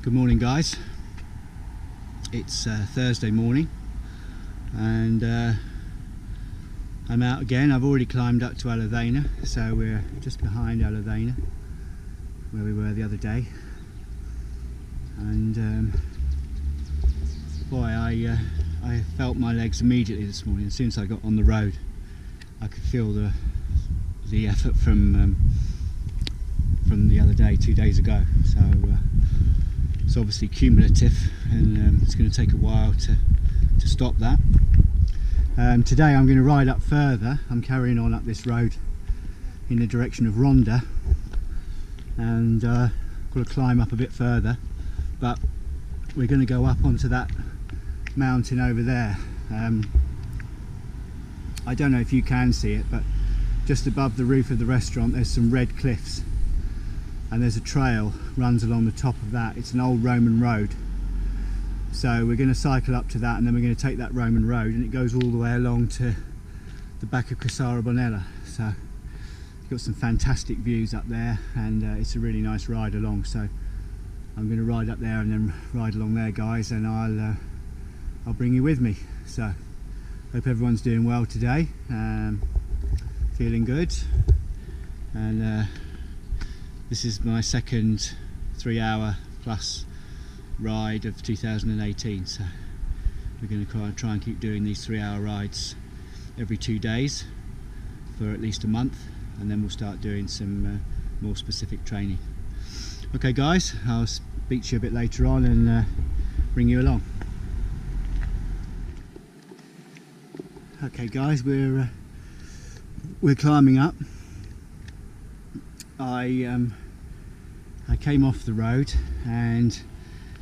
Good morning, guys. It's Thursday morning and I'm out again. I've already climbed up to Alavena, so we're just behind Alavena where we were the other day, and boy, I felt my legs immediately this morning. As soon as I got on the road I could feel the effort from the other day, 2 days ago. So it's obviously cumulative, and it's going to take a while to stop that. Today I'm going to ride up further. I'm carrying on up this road in the direction of Ronda, and got to climb up a bit further, but we're going to go up onto that mountain over there. I don't know if you can see it, but just above the roof of the restaurant there's some red cliffs, and there's a trail runs along the top of that. It's an old Roman road, so we're going to cycle up to that, and then we're going to take that Roman road, and it goes all the way along to the back of Casara Bonella. So you've got some fantastic views up there, and it's a really nice ride along. So I'm going to ride up there and then ride along there, guys, and I'll bring you with me. So hope everyone's doing well today, feeling good, and this is my second 3-hour plus ride of 2018, so we're going to try and keep doing these 3-hour rides every 2 days for at least a month, and then we'll start doing some more specific training. Okay guys, I'll speak to you a bit later on and bring you along. Okay guys, we're climbing up. I came off the road and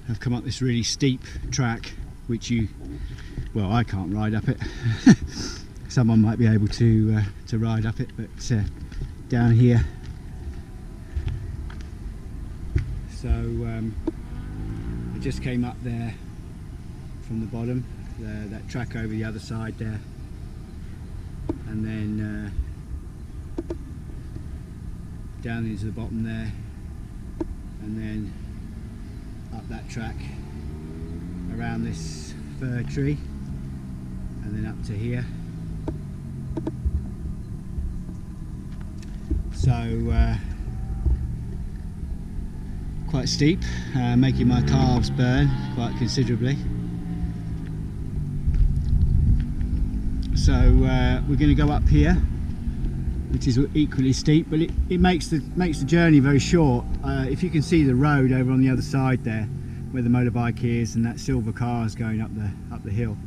have come up this really steep track, which I can't ride up it. Someone might be able to ride up it, but down here. So I just came up there from the bottom, that track over the other side there, and then down into the bottom there, and then up that track around this fir tree, and then up to here. So quite steep, making my calves burn quite considerably. So we're going to go up here, which is equally steep, but it makes the journey very short. If you can see the road over on the other side there, where the motorbike is, and that silver car is going up the hill,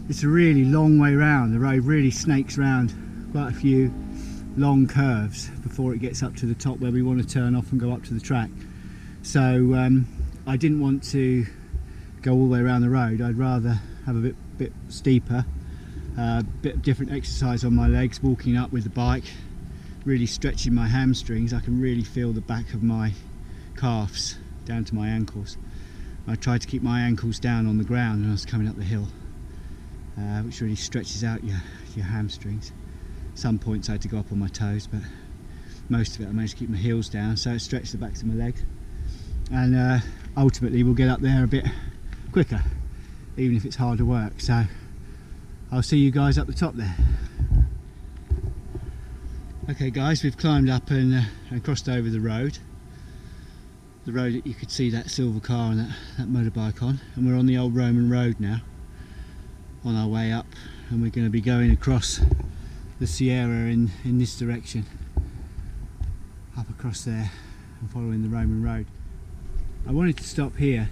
it's a really long way round. The road really snakes round quite a few long curves before it gets up to the top where we want to turn off and go up to the track. So I didn't want to go all the way around the road. I'd rather have a bit steeper. Bit of different exercise on my legs, walking up with the bike, really stretching my hamstrings. I can really feel the back of my calves down to my ankles. I tried to keep my ankles down on the ground when I was coming up the hill, which really stretches out your hamstrings. Some points I had to go up on my toes, but most of it I managed to keep my heels down, so it stretched the backs of my legs, and ultimately we'll get up there a bit quicker, even if it's harder work. So I'll see you guys up the top there. Okay guys, we've climbed up and crossed over the road that you could see that silver car and that motorbike on, and we're on the old Roman road now, on our way up, and we're going to be going across the Sierra in this direction, up across there and following the Roman road. I wanted to stop here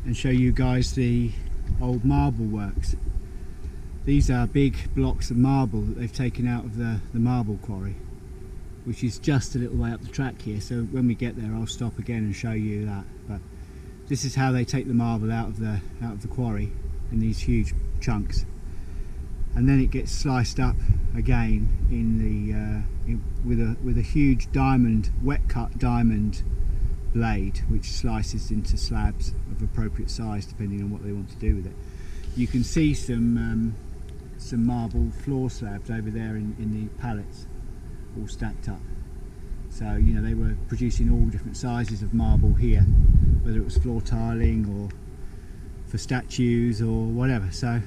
and show you guys the old marble works. These are big blocks of marble that they've taken out of the marble quarry, which is just a little way up the track here. So when we get there I'll stop again and show you that. But this is how they take the marble out of the quarry in these huge chunks, and then it gets sliced up again with a huge diamond, wet cut diamond blade, which slices into slabs of appropriate size depending on what they want to do with it. You can see some marble floor slabs over there in the pallets, all stacked up. So you know, they were producing all different sizes of marble here, whether it was floor tiling or for statues or whatever. So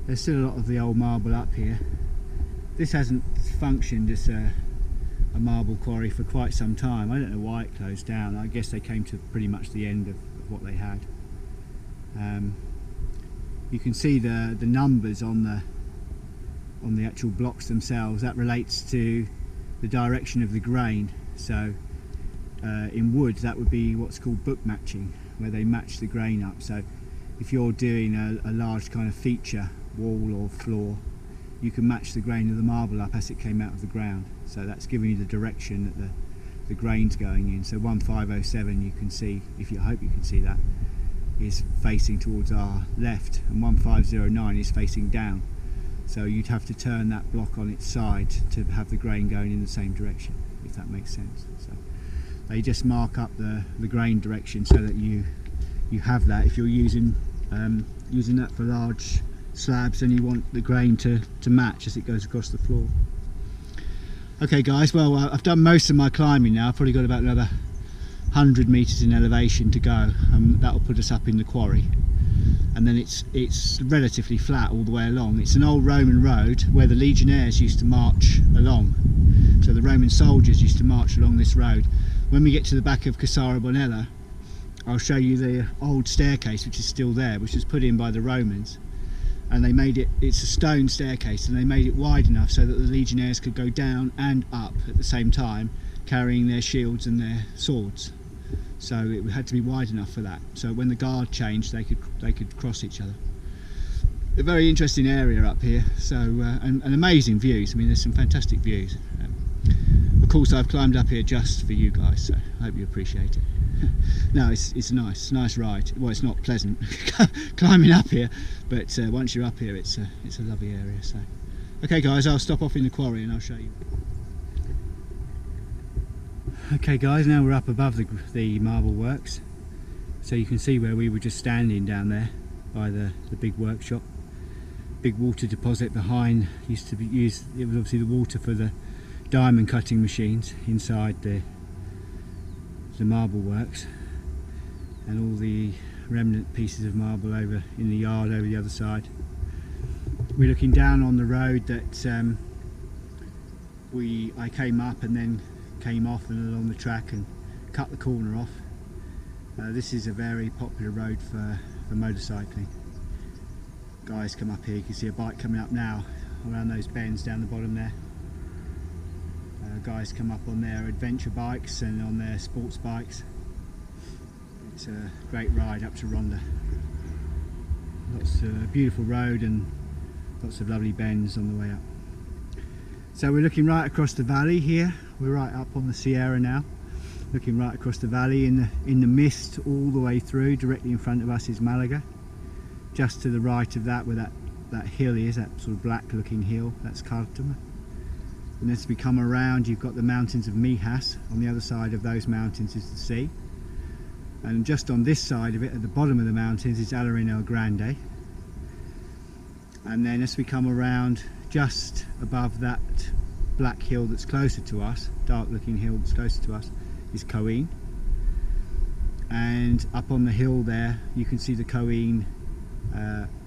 there's still a lot of the old marble up here. This hasn't functioned as a marble quarry for quite some time. I don't know why it closed down. I guess they came to pretty much the end of what they had. You can see the numbers on the actual blocks themselves. That relates to the direction of the grain. So in wood, that would be what's called book matching, where they match the grain up. So if you're doing a large kind of feature wall or floor, you can match the grain of the marble up as it came out of the ground. So that's giving you the direction that the grain's going in. So 1507, you can see, I hope you can see that, is facing towards our left, and 1509 is facing down. So you'd have to turn that block on its side to have the grain going in the same direction, if that makes sense. So they just mark up the grain direction so that you have that if you're using that for large slabs and you want the grain to match as it goes across the floor. Okay guys, well I've done most of my climbing now. I've probably got about another 100 meters in elevation to go, and that'll put us up in the quarry. And then it's relatively flat all the way along. It's an old Roman road where the legionnaires used to march along. So the Roman soldiers used to march along this road. When we get to the back of Cassara Bonella, I'll show you the old staircase which is still there, which was put in by the Romans. And they made it's a stone staircase, and they made it wide enough so that the legionnaires could go down and up at the same time, carrying their shields and their swords. So it had to be wide enough for that. So when the guard changed, they could cross each other. A very interesting area up here. So and amazing views. I mean, there's some fantastic views. Of course, I've climbed up here just for you guys, so I hope you appreciate it. No, it's a nice ride. Well, it's not pleasant climbing up here, but once you're up here, it's a lovely area. So, okay, guys, I'll stop off in the quarry and I'll show you. Okay guys, now we're up above the marble works, so you can see where we were just standing down there by the big workshop. Big water deposit behind used to be used. It was obviously the water for the diamond cutting machines inside the marble works, and all the remnant pieces of marble over in the yard over the other side. We're looking down on the road that I came up and then came off and along the track and cut the corner off. This is a very popular road for motorcycling. Guys come up here, you can see a bike coming up now around those bends down the bottom there. Guys come up on their adventure bikes and on their sports bikes. It's a great ride up to Ronda. Lots of beautiful road and lots of lovely bends on the way up. So we're looking right across the valley here. We're right up on the Sierra now, looking right across the valley in the mist all the way through. Directly in front of us is Malaga. Just to the right of that, where that hill is, that sort of black looking hill, that's Cártama. And as we come around, you've got the mountains of Mijas. On the other side of those mountains is the sea. And just on this side of it, at the bottom of the mountains, is Alarin El Grande. And then as we come around, just above that black hill that's closer to us, dark looking hill that's closer to us, is Coin. And up on the hill there, you can see the Coin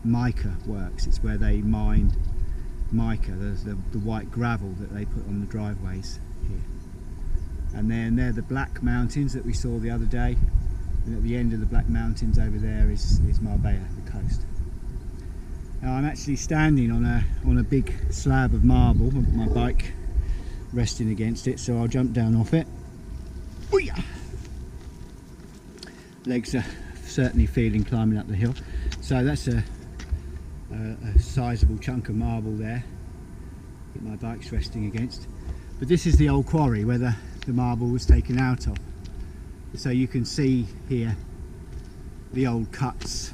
mica works. It's where they mine mica, the white gravel that they put on the driveways here. And then they're the Black Mountains that we saw the other day, and at the end of the Black Mountains over there is Marbella, the coast. Now I'm actually standing on a big slab of marble, with my bike resting against it, so I'll jump down off it. Ooh-yah! Legs are certainly feeling climbing up the hill. So that's a sizable chunk of marble there that my bike's resting against. But this is the old quarry where the marble was taken out of. So you can see here the old cuts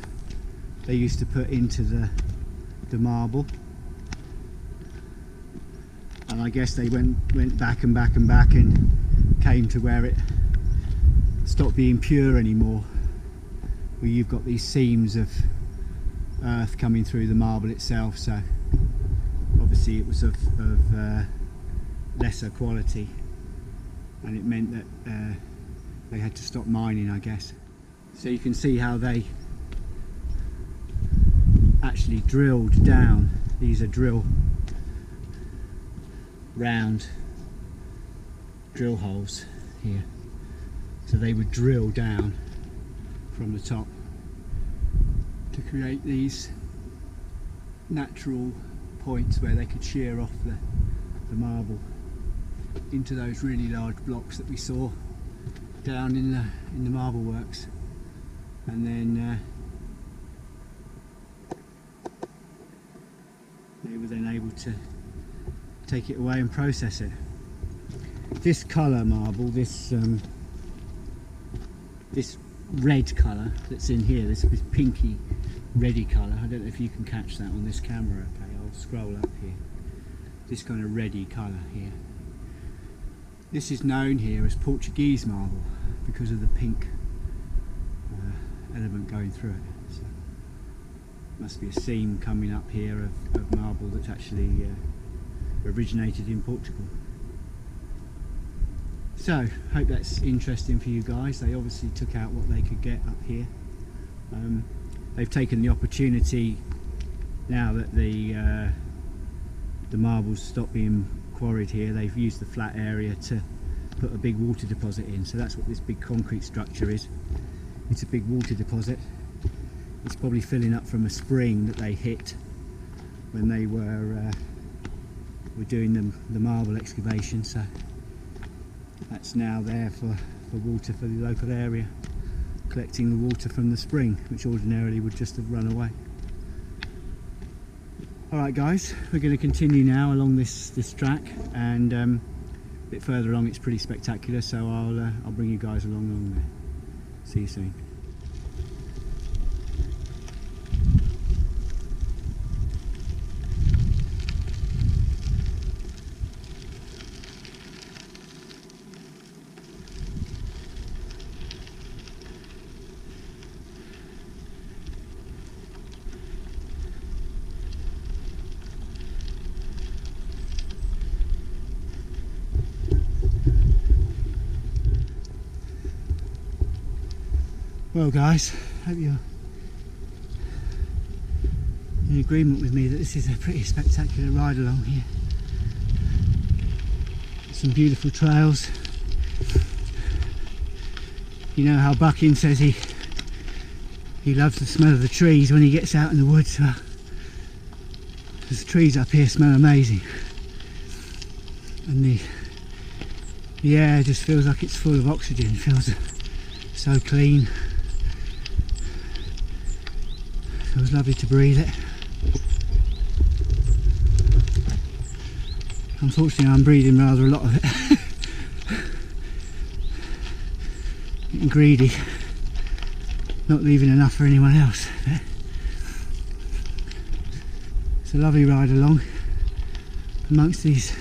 they used to put into the marble. And I guess they went back and back and back and came to where it stopped being pure anymore, where you've got these seams of earth coming through the marble itself. So obviously it was of lesser quality, and it meant that they had to stop mining, I guess. So you can see how they actually drilled down. These are round drill holes here. So they would drill down from the top to create these natural points where they could shear off the marble into those really large blocks that we saw down in the marble works, and then they were then able to take it away and process it. This colour marble, this red colour that's in here, this pinky reddy colour, I don't know if you can catch that on this camera. Okay, I'll scroll up here. This kind of reddy colour here. This is known here as Portuguese marble because of the pink element going through it. So must be a seam coming up here of marble that's actually originated in Portugal. So, hope that's interesting for you guys. They obviously took out what they could get up here. They've taken the opportunity, now that the marbles stopped being quarried here, they've used the flat area to put a big water deposit in. So that's what this big concrete structure is. It's a big water deposit. It's probably filling up from a spring that they hit when they were doing the marble excavation. So that's now there for water for the local area, collecting the water from the spring, which ordinarily would just have run away. Alright guys, we're going to continue now along this track, and a bit further along it's pretty spectacular, so I'll bring you guys along there. See you soon. Well guys, hope you're in agreement with me that this is a pretty spectacular ride along here. Some beautiful trails. You know how Bucking says he loves the smell of the trees when he gets out in the woods. Well, the trees up here smell amazing, and the air just feels like it's full of oxygen. It feels so clean. It was lovely to breathe it. Unfortunately I'm breathing rather a lot of it. Getting greedy, not leaving enough for anyone else. But it's a lovely ride along amongst these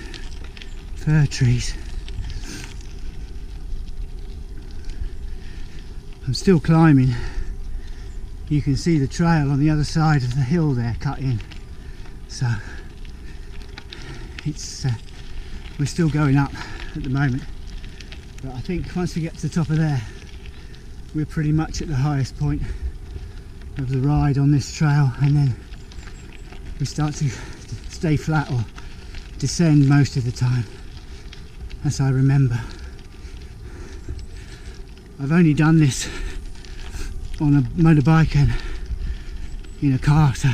fir trees. I'm still climbing. You can see the trail on the other side of the hill there cut in, so it's we're still going up at the moment, but I think once we get to the top of there we're pretty much at the highest point of the ride on this trail, and then we start to stay flat or descend most of the time, as I remember. I've only done this on a motorbike and in a car, so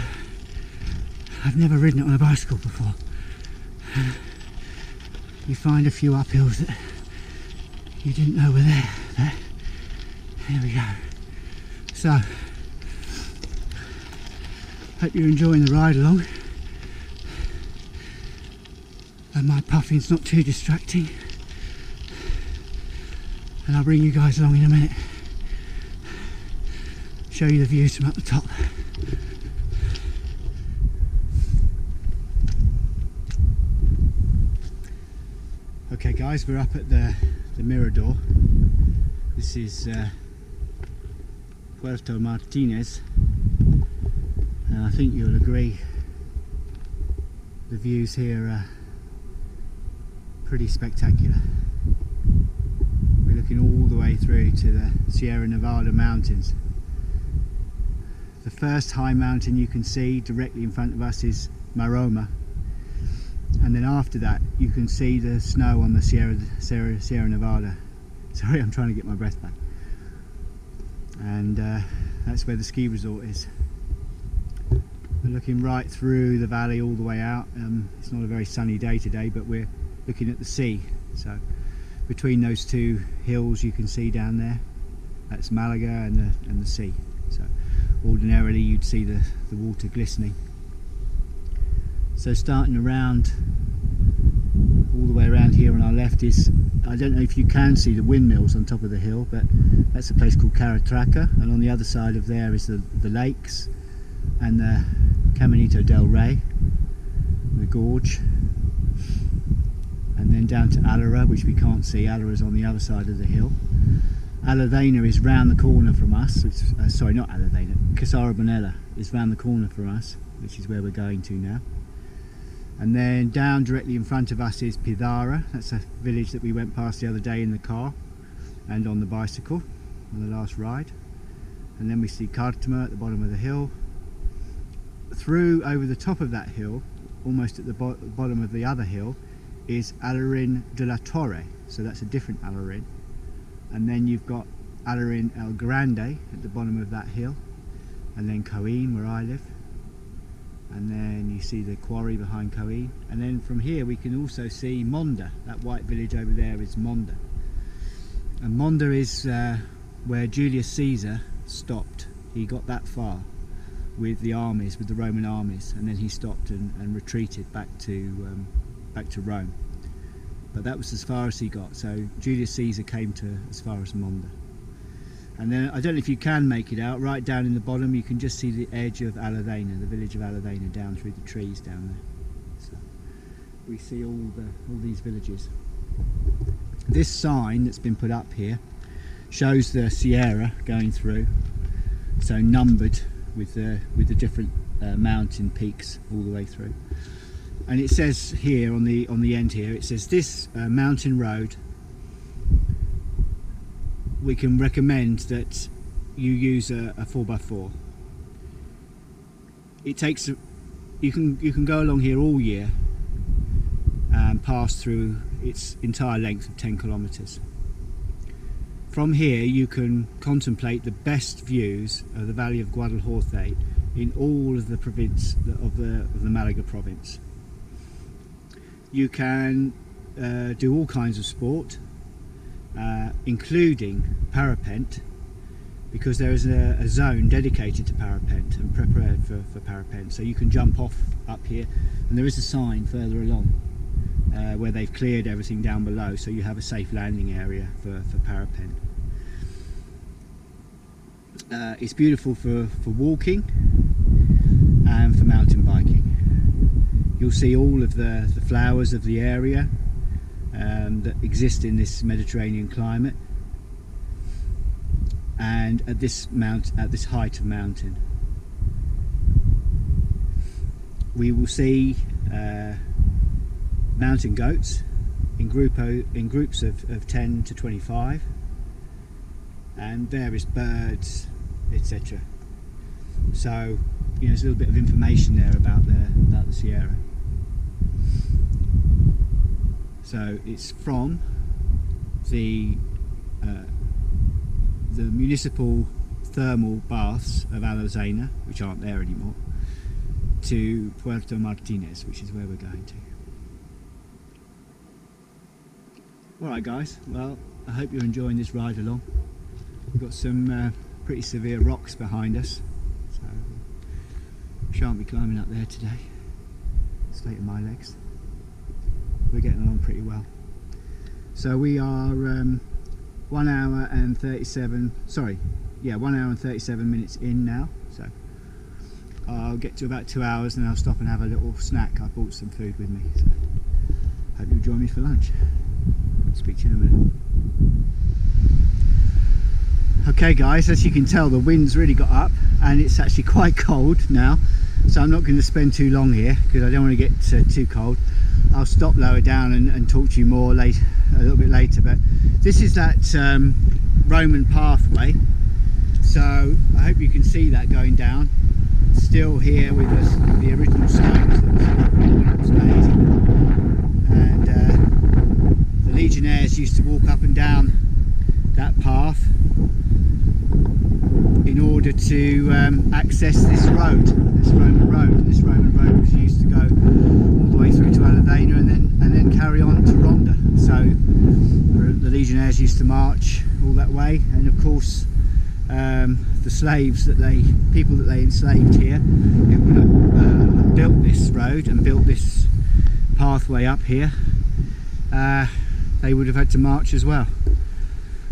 I've never ridden it on a bicycle before. You find a few uphills that you didn't know were there, but here we go. So, hope you're enjoying the ride along and my puffing's not too distracting, and I'll bring you guys along in a minute, show you the views from up the top. Okay guys, we're up at the Mirador. This is Puerto Martinez, and I think you'll agree the views here are pretty spectacular. We're looking all the way through to the Sierra Nevada mountains. The first high mountain you can see directly in front of us is Maroma, and then after that you can see the snow on the Sierra Nevada. Sorry, I'm trying to get my breath back. And that's where the ski resort is. We're looking right through the valley all the way out. It's not a very sunny day today, but we're looking at the sea. So between those two hills you can see down there, that's Malaga and the sea. So ordinarily you'd see the water glistening. So starting around, all the way around here on our left is, I don't know if you can see the windmills on top of the hill, but that's a place called Caratraca, and on the other side of there is the lakes and the Caminito del Rey, the gorge, and then down to Alara, which we can't see. Alara's on the other side of the hill. Aladena is round the corner from us. Sorry, not Aladena, Casara Bonella is round the corner from us, which is where we're going to now. And then down directly in front of us is Pidara. That's a village that we went past the other day in the car and on the bicycle on the last ride. And then we see Cartama at the bottom of the hill. Through over the top of that hill, almost at the bottom of the other hill, is Alarin de la Torre. So that's a different Alarin. And then you've got Alarin El Grande at the bottom of that hill, and then Coin, where I live, and then you see the quarry behind Coin, and then from here we can also see Monda. That white village over there is Monda, and Monda is where Julius Caesar stopped. He got that far with the armies, with the Roman armies, and then he stopped and retreated back to Rome. But that was as far as he got. So Julius Caesar came to as far as Monda. And then, I don't know if you can make it out, right down in the bottom you can just see the edge of Aladena, the village of Aladena, down through the trees down there. So we see all these villages. This sign that's been put up here shows the Sierra going through, so numbered with the different mountain peaks all the way through. And it says here on the end here, it says this mountain road, we can recommend that you use a 4x4. It takes you can go along here all year and pass through its entire length of 10 kilometers. From here you can contemplate the best views of the valley of Guadalhorce in all of the province of the Malaga province. You can do all kinds of sport, including parapent, because there is a zone dedicated to parapent and prepared for parapent. So you can jump off up here, and there is a sign further along where they've cleared everything down below, so you have a safe landing area for parapent. It's beautiful for walking and for mountain biking. You'll see all of the flowers of the area that exist in this Mediterranean climate, and at this height of mountain we will see mountain goats in groups of 10 to 25, and various birds, etc. So there's a little bit of information there about the Sierra. So it's from the municipal thermal baths of Aladena, which aren't there anymore, to Puerto Martinez, which is where we're going to. Alright guys, well, I hope you're enjoying this ride along. We've got some pretty severe rocks behind us, so we shan't be climbing up there today. State of my legs. We're getting along pretty well. So we are 1 hour and 37 minutes in now, so I'll get to about 2 hours and I'll stop and have a little snack. I brought some food with me, so hope you'll join me for lunch. Speak to you in a minute. Okay guys, as you can tell the wind's really got up and it's actually quite cold now, so I'm not going to spend too long here because I don't want to get too cold. I'll stop lower down and talk to you more later a little bit later. But this is that Roman pathway, so I hope you can see that going down. Still here with the original stones that was made, and the legionnaires used to walk up and down that path in order to access this road, this Roman road. This Roman road was used to go all the way through to Alavena and then carry on to Ronda. So the legionnaires used to march all that way, and of course the slaves people that they enslaved here, built this road and built this pathway up here. They would have had to march as well.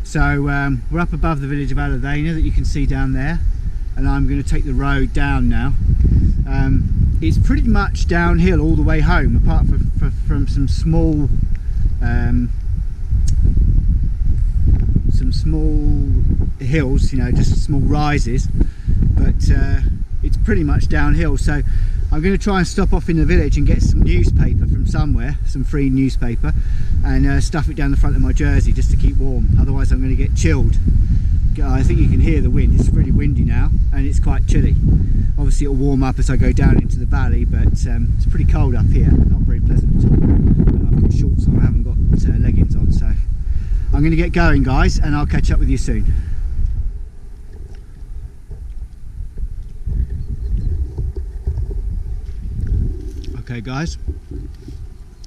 So we're up above the village of Alavena that you can see down there, and I'm going to take the road down now. It's pretty much downhill all the way home, apart from some small hills, you know, just small rises, but it's pretty much downhill. So I'm going to try and stop off in the village and get some newspaper from somewhere, some free newspaper, and stuff it down the front of my jersey just to keep warm. Otherwise I'm going to get chilled. I think you can hear the wind. It's really windy now and it's quite chilly. Obviously it'll warm up as I go down into the valley, but it's pretty cold up here, not very pleasant at all. And I've got shorts on, I haven't got leggings on, so I'm going to get going, guys, and I'll catch up with you soon. Okay guys,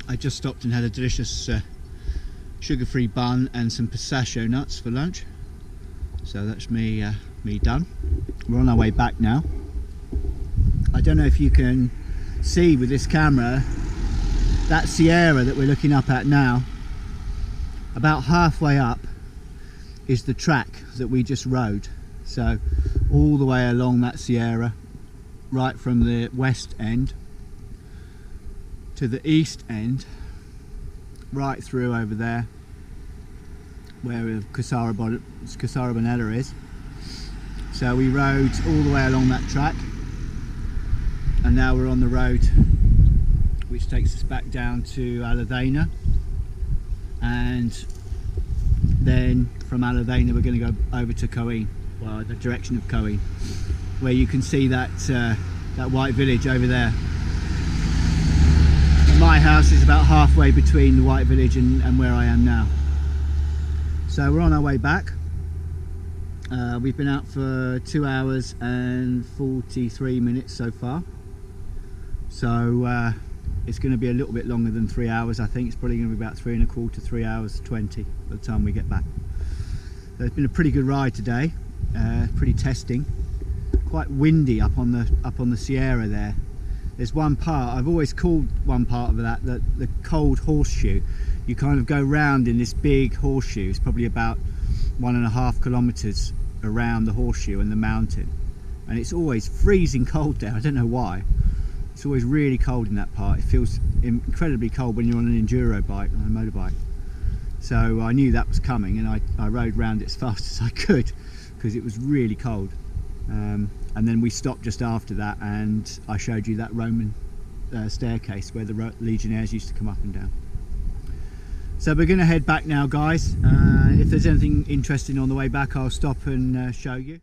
I just stopped and had a delicious sugar-free bun and some pistachio nuts for lunch. So that's me done. We're on our way back now. I don't know if you can see with this camera that Sierra that we're looking up at now. About halfway up is the track that we just rode. So all the way along that Sierra, right from the west end to the east end, right through over there where Casarabonella is. So we rode all the way along that track, and now we're on the road which takes us back down to Alavena, and then from Alavena we're going to go over to Coin, well, the direction of Coin, where you can see that that white village over there. My house is about halfway between the white village and where I am now. So we're on our way back. We've been out for 2 hours and 43 minutes so far. So it's going to be a little bit longer than 3 hours. I think it's probably going to be about 3 1/4, 3 hours 20 by the time we get back. So it's been a pretty good ride today, pretty testing. Quite windy up on the Sierra there. There's one part, I've always called one part of that the cold horseshoe. You kind of go round in this big horseshoe. It's probably about 1.5 kilometers around the horseshoe and the mountain, and it's always freezing cold there. I don't know why. It's always really cold in that part. It feels incredibly cold when you're on an enduro bike, on a motorbike. So I knew that was coming, and I rode round it as fast as I could because it was really cold. And then we stopped just after that, and I showed you that Roman staircase where the legionnaires used to come up and down. So we're going to head back now, guys. If there's anything interesting on the way back, I'll stop and show you.